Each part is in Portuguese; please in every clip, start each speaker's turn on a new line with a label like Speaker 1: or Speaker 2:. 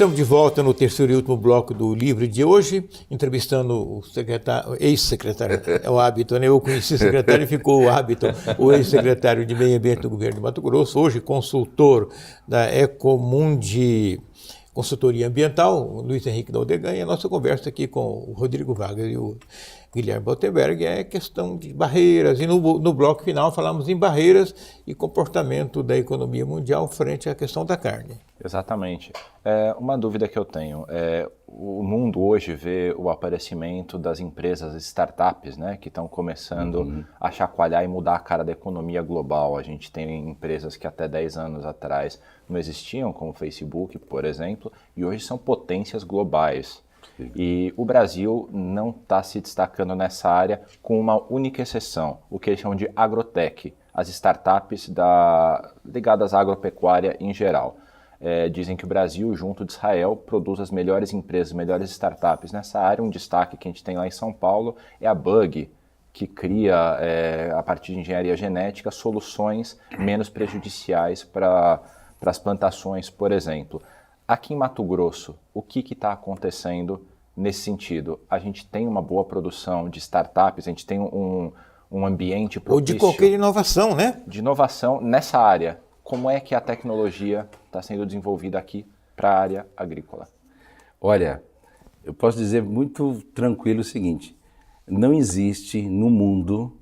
Speaker 1: Estamos de volta no terceiro e último bloco do Livre de hoje, entrevistando o ex-secretário, é o hábito, né? Eu conheci o secretário e ficou o hábito, o ex-secretário de Meio Ambiente do Governo de Mato Grosso, hoje consultor da Ecomundi Consultoria Ambiental, Luiz Henrique Daldegan, e a nossa conversa aqui com o Rodrigo Wagner e o Guilherme Bottenberg é questão de barreiras, e no bloco final falamos em barreiras e comportamento da economia mundial frente à questão da carne.
Speaker 2: Exatamente. Uma dúvida que eu tenho, o mundo hoje vê o aparecimento das empresas startups, né, que estão começando a chacoalhar e mudar a cara da economia global. A gente tem empresas que até 10 anos atrás não existiam, como o Facebook, por exemplo, e hoje são potências globais. E o Brasil não está se destacando nessa área, com uma única exceção, o que eles chamam de agrotech, as startups ligadas à agropecuária em geral. Dizem que o Brasil, junto de Israel, produz as melhores empresas, melhores startups nessa área. Um destaque que a gente tem lá em São Paulo é a Bug, que cria, a partir de engenharia genética, soluções menos prejudiciais para as plantações, por exemplo. Aqui em Mato Grosso, o que está acontecendo nesse sentido? A gente tem uma boa produção de startups, a gente tem um ambiente propício...
Speaker 1: Ou de qualquer inovação, né?
Speaker 2: De inovação nessa área. Como é que a tecnologia está sendo desenvolvida aqui para a área agrícola?
Speaker 3: Olha, eu posso dizer muito tranquilo o seguinte, não existe no mundo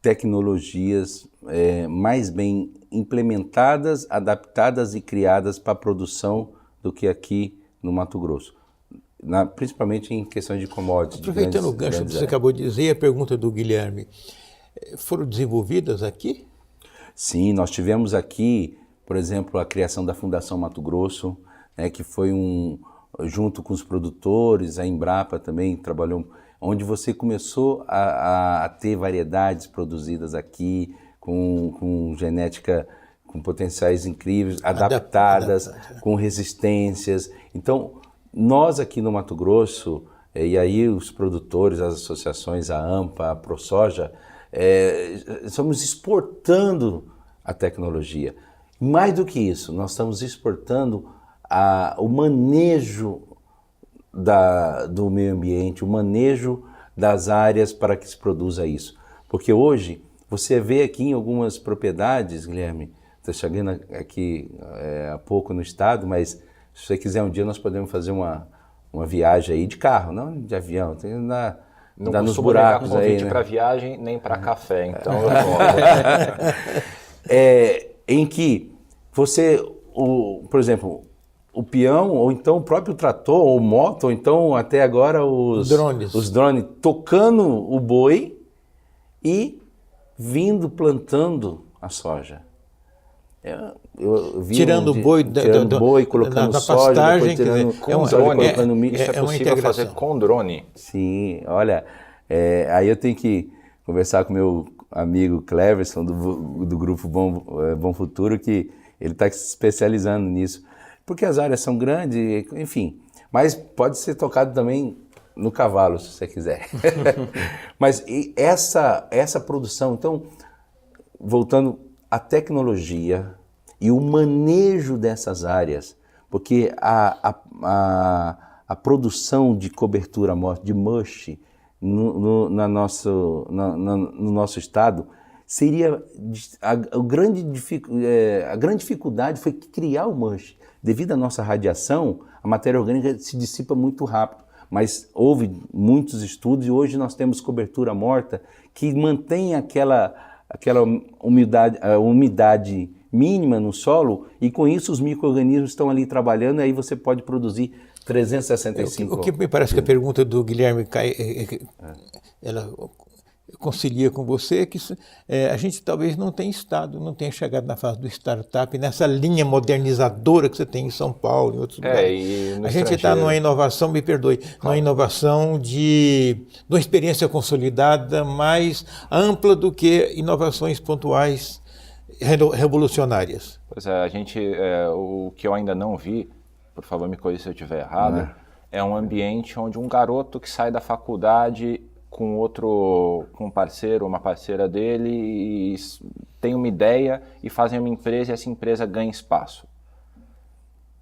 Speaker 3: tecnologias mais bem implementadas, adaptadas e criadas para a produção do que aqui no Mato Grosso, principalmente em questões de commodities.
Speaker 1: Aproveitando o gancho que você acabou de dizer, a pergunta do Guilherme, foram desenvolvidas aqui?
Speaker 3: Sim, nós tivemos aqui, por exemplo, a criação da Fundação Mato Grosso, que foi junto com os produtores, a Embrapa também trabalhou, onde você começou a ter variedades produzidas aqui, com genética, com potenciais incríveis, adaptadas, com resistências. Então, nós aqui no Mato Grosso, e aí os produtores, as associações, a AMPA, a ProSoja, estamos exportando a tecnologia. Mais do que isso, nós estamos exportando o manejo do meio ambiente, o manejo das áreas para que se produza isso. Porque hoje, você vê aqui em algumas propriedades, Guilherme, estou chegando aqui há pouco no estado, mas se você quiser um dia nós podemos fazer uma viagem aí de carro, não de avião, tem
Speaker 2: não
Speaker 3: dá nos
Speaker 2: costumo
Speaker 3: buracos
Speaker 2: negar convite
Speaker 3: aí, né?
Speaker 2: para viagem nem para café, então eu vou.
Speaker 3: Em que você, por exemplo, o peão, ou então o próprio trator, ou moto, ou então até agora os drones tocando o boi e plantando a soja.
Speaker 1: Tirando o boi,
Speaker 3: colocando
Speaker 1: na
Speaker 3: soja,
Speaker 1: pastagem,
Speaker 3: tirando
Speaker 2: com drone,
Speaker 3: colocando milho.
Speaker 2: Isso é possível fazer com drone?
Speaker 3: Sim, olha, aí eu tenho que conversar com meu amigo Cleverson do grupo Bom Futuro, que ele está se especializando nisso, porque as áreas são grandes, enfim, mas pode ser tocado também no cavalo, se você quiser. Mas essa produção, então, voltando à tecnologia e o manejo dessas áreas, porque a produção de cobertura morta, de mush, no nosso estado, seria a grande dificuldade foi criar o mush. Devido à nossa radiação, a matéria orgânica se dissipa muito rápido, mas houve muitos estudos e hoje nós temos cobertura morta que mantém aquela umidade mínima no solo, e com isso os micro-organismos estão ali trabalhando, e aí você pode produzir 365.
Speaker 1: O que me parece que a pergunta do Guilherme ela concilia com você, que a gente talvez não tenha chegado na fase do startup, nessa linha modernizadora que você tem em São Paulo, em outros lugares. A gente está numa inovação, me perdoe, numa inovação de uma experiência consolidada mais ampla do que inovações pontuais revolucionárias.
Speaker 2: Pois é, o que eu ainda não vi, por favor me corrija se eu estiver errado, é um ambiente onde um garoto que sai da faculdade com um parceiro, uma parceira dele, e tem uma ideia e fazem uma empresa, e essa empresa ganha espaço.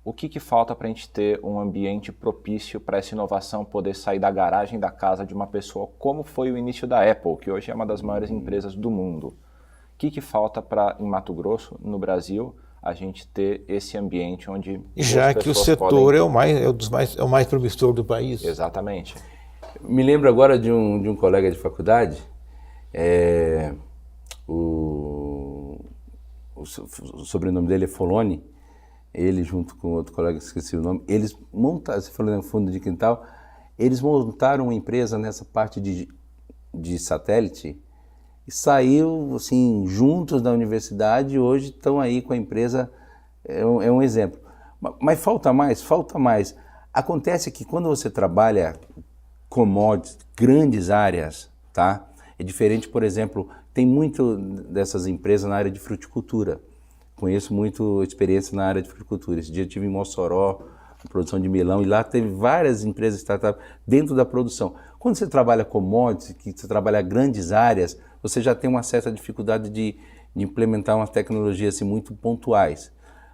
Speaker 2: o que falta para a gente ter um ambiente propício para essa inovação poder sair da garagem da casa de uma pessoa, como foi o início da Apple, que hoje é uma das maiores empresas do mundo? O que falta para, em Mato Grosso, no Brasil, a gente ter esse ambiente onde
Speaker 1: já que o setor é o mais promissor do país?
Speaker 2: Exatamente.
Speaker 3: Me lembro agora de um colega de faculdade, o sobrenome dele é Foloni. Ele junto com outro colega, esqueci o nome, eles montaram, você falou no fundo de quintal, eles montaram uma empresa nessa parte de satélite e saiu assim, juntos da universidade e hoje estão aí com a empresa, é um exemplo. Mas falta mais, falta mais. Acontece que quando você trabalha commodities, grandes áreas, tá? É diferente, por exemplo, tem muito dessas empresas na área de fruticultura. Conheço muito experiência na área de fruticultura. Esse dia eu estive em Mossoró, produção de melão, e lá teve várias empresas startups dentro da produção. Quando você trabalha commodities, que você trabalha grandes áreas, você já tem uma certa dificuldade de implementar umas tecnologias assim, muito pontuais.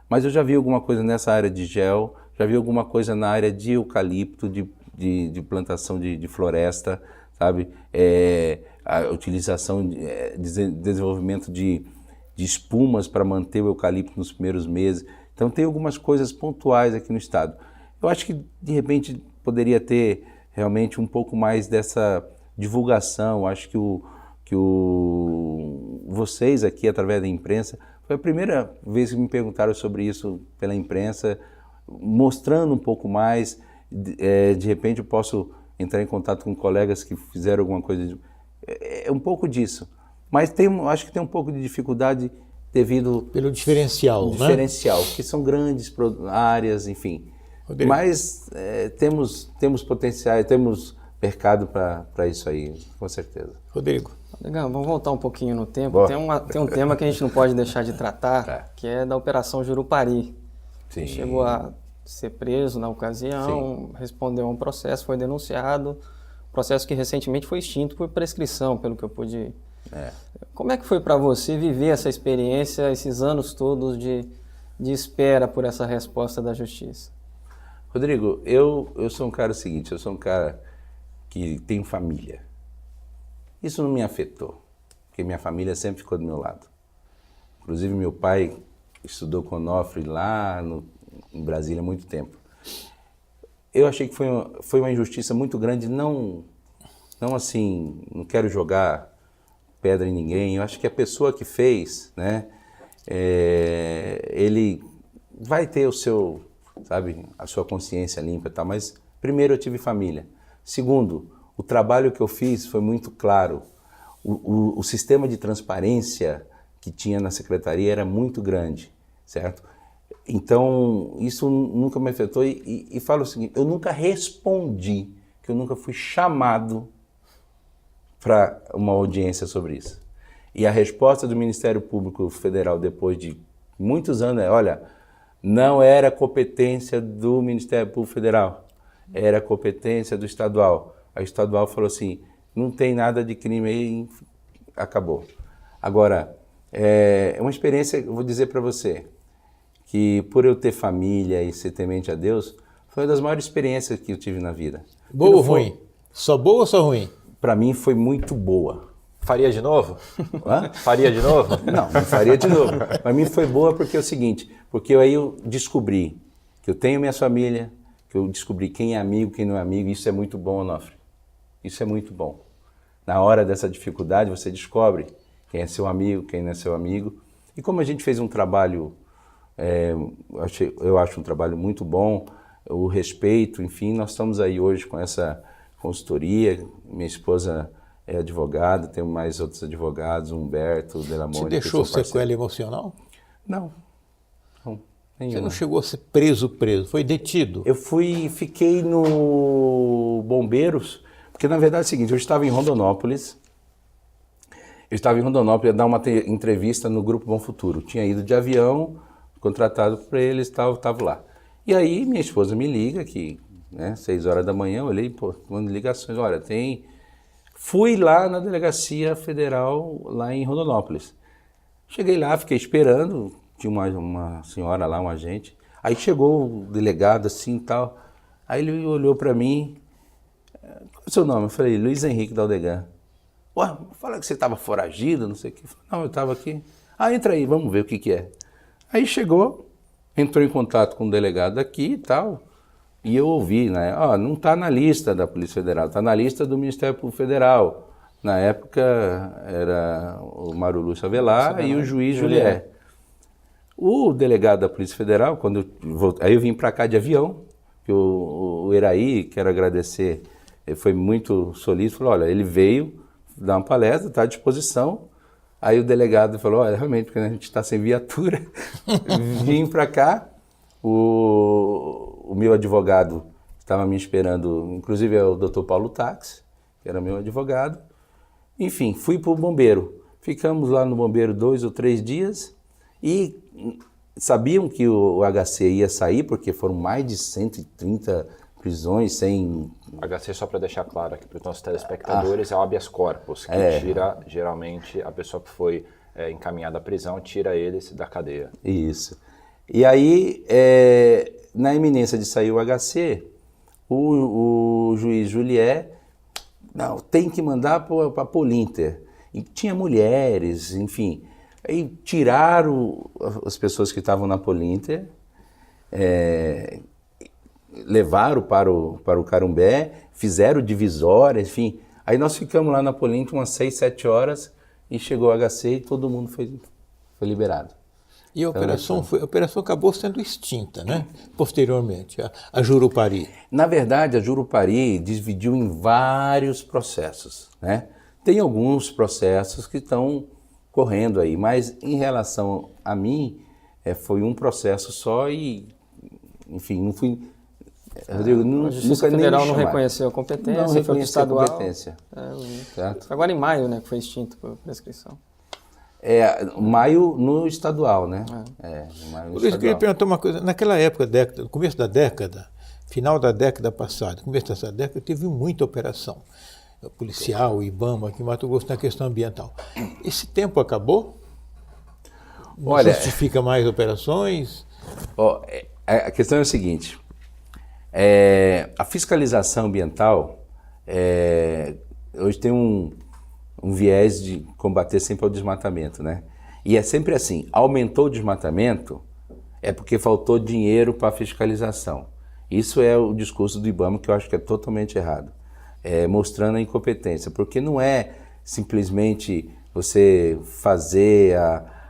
Speaker 3: Mas eu já vi alguma coisa nessa área de gel, já vi alguma coisa na área de eucalipto, de plantação de floresta, sabe? A utilização, desenvolvimento de espumas para manter o eucalipto nos primeiros meses. Então tem algumas coisas pontuais aqui no estado. Eu acho que de repente poderia ter realmente um pouco mais dessa divulgação. Eu acho que vocês aqui, através da imprensa, foi a primeira vez que me perguntaram sobre isso pela imprensa, mostrando um pouco mais. De repente eu posso entrar em contato com colegas que fizeram alguma coisa. É um pouco disso. Mas acho que tem um pouco de dificuldade devido...
Speaker 1: Pelo diferencial, né?
Speaker 3: Diferencial, que são grandes áreas, enfim. Rodrigo. Mas temos potencial, temos mercado para isso aí, com certeza.
Speaker 1: Rodrigo.
Speaker 4: Legal, vamos voltar um pouquinho no tempo. Tem um tema que a gente não pode deixar de tratar, que é da Operação Jurupari. Sim. Chegou a ser preso na ocasião, respondeu a um processo, foi denunciado. Processo que recentemente foi extinto por prescrição, pelo que eu pude... Como é que foi para você viver essa experiência, esses anos todos de espera por essa resposta da justiça?
Speaker 3: Rodrigo, eu sou um cara seguinte, eu sou um cara que tem família. Isso não me afetou, porque minha família sempre ficou do meu lado. Inclusive meu pai estudou com Onofre lá em Brasília há muito tempo. Eu achei que foi uma injustiça muito grande, não assim, não quero jogar pedra em ninguém. Eu acho que a pessoa que fez, né, ele vai ter a sua consciência limpa e tal, mas primeiro eu tive família. Segundo, o trabalho que eu fiz foi muito claro. O sistema de transparência que tinha na secretaria era muito grande, certo? Então, isso nunca me afetou e falo o seguinte, eu nunca respondi, que eu nunca fui chamado para uma audiência sobre isso. E a resposta do Ministério Público Federal depois de muitos anos é, olha, não era competência do Ministério Público Federal, era competência do estadual. A estadual falou assim, não tem nada de crime aí, acabou. Agora, é uma experiência, eu vou dizer para você, que por eu ter família e ser temente a Deus, foi uma das maiores experiências que eu tive na vida.
Speaker 1: Boa ou ruim? Só boa ou só ruim?
Speaker 3: Para mim foi muito boa.
Speaker 2: Faria de novo?
Speaker 3: Hã?
Speaker 2: Faria de novo?
Speaker 3: Não faria de novo. Para mim foi boa porque é o seguinte, porque aí eu descobri que eu tenho minha família, que eu descobri quem é amigo, quem não é amigo, isso é muito bom, Onofre. Isso é muito bom. Na hora dessa dificuldade você descobre quem é seu amigo, quem não é seu amigo. E como a gente fez um trabalho, eu acho um trabalho muito bom, o respeito, enfim, nós estamos aí hoje com essa consultoria, minha esposa é advogada, tenho mais outros advogados, Humberto, Delamore.
Speaker 1: Você deixou sequela emocional?
Speaker 3: Não,
Speaker 1: você não chegou a ser preso, foi detido?
Speaker 3: Eu fiquei no Bombeiros, porque na verdade é o seguinte, eu estava em Rondonópolis, ia dar uma entrevista no Grupo Bom Futuro, tinha ido de avião, contratado por eles, estava lá. E aí minha esposa me liga, que 6 horas da manhã, eu olhei, mando ligações, olha, Fui lá na Delegacia Federal, lá em Rondonópolis. Cheguei lá, fiquei esperando, tinha uma senhora lá, um agente. Aí chegou o delegado assim e tal, aí ele olhou para mim, qual é o seu nome? Eu falei, Luiz Henrique Daldegan. Ué, fala que você estava foragido, não sei o que. Falei, não, eu estava aqui. Ah, entra aí, vamos ver o que é. Aí chegou, entrou em contato com o delegado aqui e tal, e eu ouvi, né? Não está na lista da Polícia Federal, está na lista do Ministério Público Federal. Na época era o Mário Lúcio Avelar e o juiz Julié. O delegado da Polícia Federal, aí eu vim para cá de avião, que o Eraí, quero agradecer, ele foi muito solícito, falou, olha, ele veio dar uma palestra, está à disposição. Aí o delegado falou, olha, realmente, porque a gente está sem viatura, vim para cá, o meu advogado estava me esperando, inclusive é o Dr. Paulo Tax, que era meu advogado. Enfim, fui para o bombeiro. Ficamos lá no bombeiro 2 ou 3 dias e sabiam que o HC ia sair, porque foram mais de 130 prisões sem...
Speaker 2: HC, só para deixar claro aqui para os nossos telespectadores, é o habeas corpus, que tira, geralmente, a pessoa que foi encaminhada à prisão, tira eles da cadeia. Isso.
Speaker 3: E aí, na iminência de sair o HC, o juiz Julié, não, tem que mandar para a Polinter. E tinha mulheres, enfim. Aí tiraram as pessoas que estavam na Polinter, levaram para o Carumbé, fizeram divisória, enfim. Aí nós ficamos lá na Polinter umas 6, 7 horas e chegou o HC e todo mundo foi liberado.
Speaker 1: E a operação acabou sendo extinta, né? Posteriormente, a Jurupari.
Speaker 3: Na verdade, a Jurupari dividiu em vários processos, né? Tem alguns processos que estão correndo aí, mas em relação a mim, foi um processo só e, enfim, não fui... Rodrigo,
Speaker 4: a Justiça Federal não reconheceu a competência,
Speaker 3: não reconheceu
Speaker 4: estadual.
Speaker 3: A competência.
Speaker 4: Agora em maio, né, que foi extinto por prescrição.
Speaker 3: Maio no estadual, né?
Speaker 1: Por isso eu queria perguntar uma coisa. Naquela época, no começo da década, final da década passada, começo dessa década, teve muita operação policial, IBAMA, aqui em Mato Grosso, na questão ambiental. Esse tempo acabou? Não justifica mais operações?
Speaker 3: A questão é a seguinte, a fiscalização ambiental hoje tem um viés de combater sempre o desmatamento, né? E é sempre assim, aumentou o desmatamento é porque faltou dinheiro para a fiscalização. Isso é o discurso do IBAMA que eu acho que é totalmente errado, mostrando a incompetência, porque não é simplesmente você fazer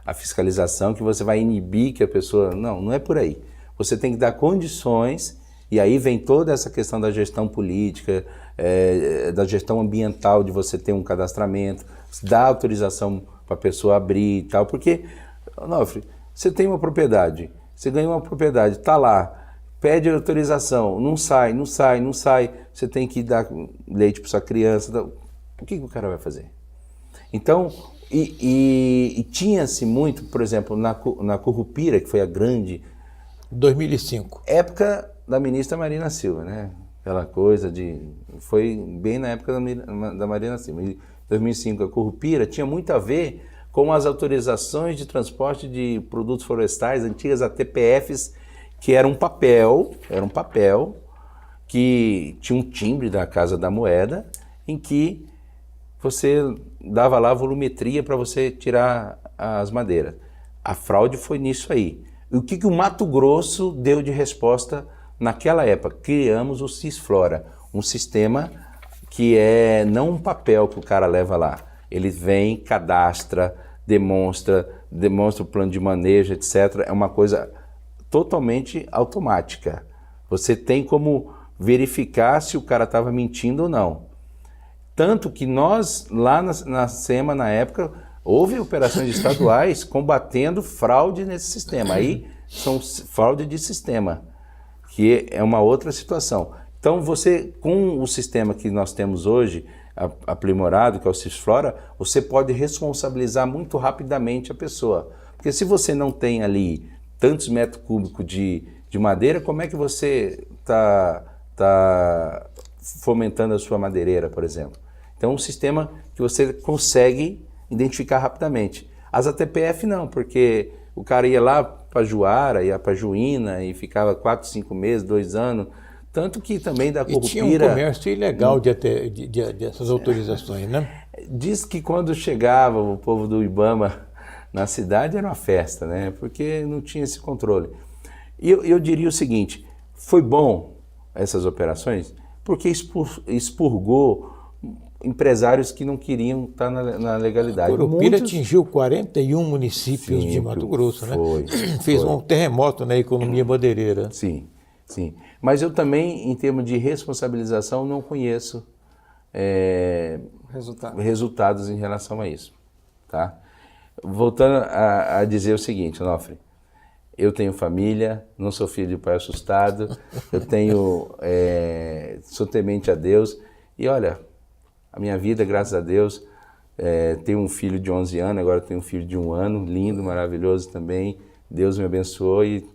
Speaker 3: a fiscalização que você vai inibir que a pessoa... Não é por aí. Você tem que dar condições, e aí vem toda essa questão da gestão política, da gestão ambiental, de você ter um cadastramento, dar autorização para a pessoa abrir e tal, porque, Onofre, você tem uma propriedade, você ganhou uma propriedade, está lá, pede autorização, não sai, você tem que dar leite para sua criança, o que o cara vai fazer? Então, e tinha-se muito, por exemplo, na Currupira, que foi a grande...
Speaker 1: 2005.
Speaker 3: Época da ministra Marina Silva, né? Aquela coisa foi bem na época da Marina Silva. Em 2005, a Currupira tinha muito a ver com as autorizações de transporte de produtos florestais, antigas ATPFs, que era um papel que tinha um timbre da Casa da Moeda, em que você dava lá a volumetria para você tirar as madeiras. A fraude foi nisso aí. E o que o Mato Grosso deu de resposta naquela época? Criamos o Cisflora, um sistema que não um papel que o cara leva lá. Ele vem, cadastra, demonstra o plano de manejo, etc. É uma coisa totalmente automática. Você tem como verificar se o cara estava mentindo ou não. Tanto que nós, lá na SEMA, na época, houve operações estaduais combatendo fraude nesse sistema. Aí são fraude de sistema, que é uma outra situação. Então você, com o sistema que nós temos hoje, aprimorado, que é o Cisflora, você pode responsabilizar muito rapidamente a pessoa. Porque se você não tem ali tantos metros cúbicos de madeira, como é que você está fomentando a sua madeireira, por exemplo? Então, um sistema que você consegue identificar rapidamente. As ATPF não, porque o cara ia lá para Juara, ia para Juína e ficava 4, 5 meses, 2 anos. Tanto que também da Curupira...
Speaker 1: E tinha um comércio ilegal dessas autorizações, né?
Speaker 3: Diz que quando chegava o povo do Ibama na cidade era uma festa, né? Porque não tinha esse controle. E eu diria o seguinte, foi bom essas operações porque expurgou empresários que não queriam estar na legalidade.
Speaker 1: A Curupira atingiu 41 municípios de Mato Grosso, né? Fez um terremoto na economia madeireira.
Speaker 3: Sim, sim. Mas eu também, em termos de responsabilização, não conheço resultados em relação a isso. Tá? Voltando a dizer o seguinte, Onofre, eu tenho família, não sou filho de pai assustado, sou temente a Deus e olha, a minha vida, graças a Deus, tenho um filho de 11 anos, agora tenho um filho de 1 ano, lindo, maravilhoso também, Deus me abençoou e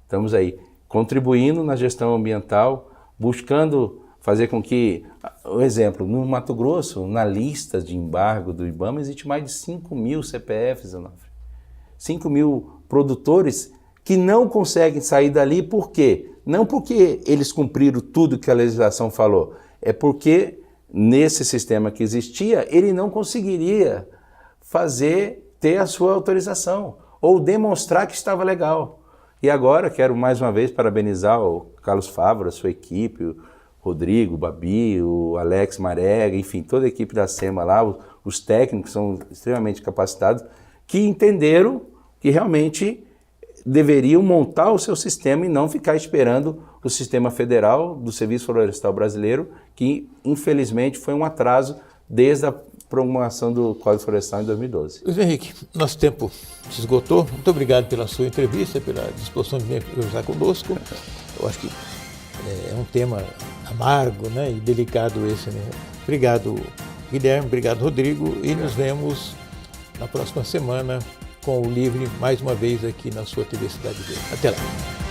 Speaker 3: estamos aí, contribuindo na gestão ambiental, buscando fazer com que, um exemplo, no Mato Grosso, na lista de embargo do Ibama, existe mais de 5.000 CPFs, 5.000 produtores que não conseguem sair dali, por quê? Não porque eles cumpriram tudo que a legislação falou, é porque nesse sistema que existia, ele não conseguiria ter a sua autorização ou demonstrar que estava legal. E agora quero mais uma vez parabenizar o Carlos Fávaro, a sua equipe, o Rodrigo, o Babi, o Alex Marega, enfim, toda a equipe da SEMA lá, os técnicos são extremamente capacitados, que entenderam que realmente deveriam montar o seu sistema e não ficar esperando o sistema federal do Serviço Florestal Brasileiro, que infelizmente foi um atraso desde a promulgação do Código Florestal em 2012.
Speaker 1: Luiz Henrique, nosso tempo se esgotou. Muito obrigado pela sua entrevista, pela disposição de vir conversar conosco. Eu acho que é um tema amargo, né, e delicado esse, né? Obrigado, Guilherme, obrigado, Rodrigo, e nos vemos na próxima semana com o Livre, mais uma vez aqui na sua TV Cidade Verde. Até lá.